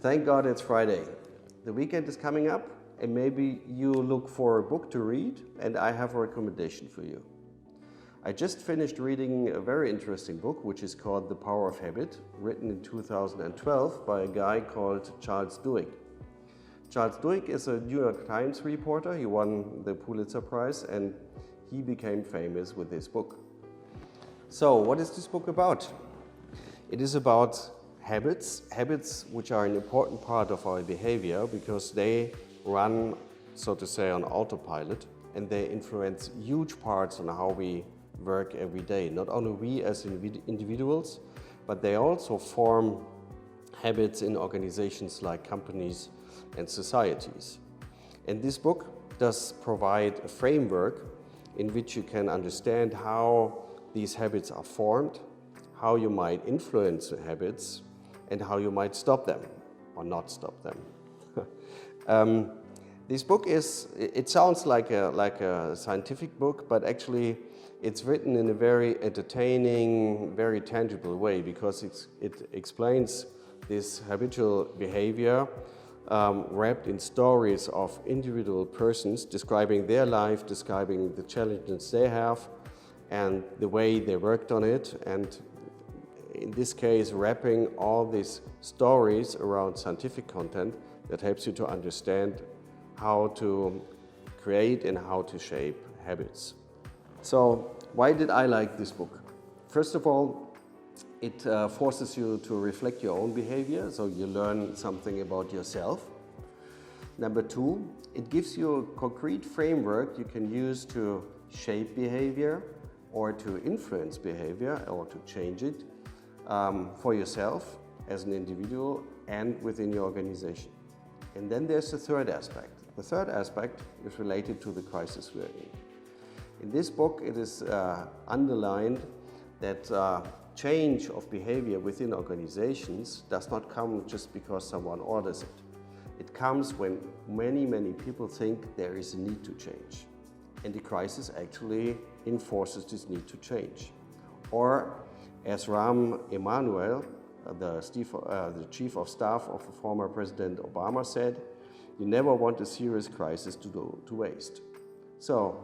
Thank God it's Friday. The weekend is coming up and maybe you look for a book to read, and I have a recommendation for you. I just finished reading a very interesting book which is called The Power of Habit, written in 2012 by a guy called Charles Duhigg. Charles Duhigg is a New York Times reporter. He won the Pulitzer Prize and he became famous with this book. So what is this book about? It is about habits which are an important part of our behavior because they run, so to say, on autopilot, and they influence huge parts on how we work every day. Not only we as individuals, but they also form habits in organizations like companies and societies. And this book does provide a framework in which you can understand how these habits are formed, how you might influence the habits, and how you might stop them or not stop them. This book it sounds like a scientific book, but actually it's written in a very entertaining, very tangible way because it explains this habitual behavior wrapped in stories of individual persons describing their life, describing the challenges they have and the way they worked on it, and in this case wrapping all these stories around scientific content that helps you to understand how to create and how to shape habits. So why did I like this book? First of all, it forces you to reflect your own behavior, so you learn something about yourself. Number two, it gives you a concrete framework you can use to shape behavior or to influence behavior or to change it for yourself as an individual and within your organization. And then there's the third aspect. The third aspect is related to the crisis we're in. In this book, it is underlined that change of behavior within organizations does not come just because someone orders it. It comes when many people think there is a need to change. And the crisis actually enforces this need to change. Or, as Rahm Emanuel, the chief of staff of former President Obama said, you never want a serious crisis to go to waste. So,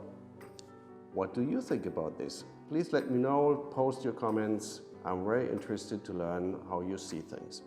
what do you think about this? Please let me know, post your comments. I'm very interested to learn how you see things.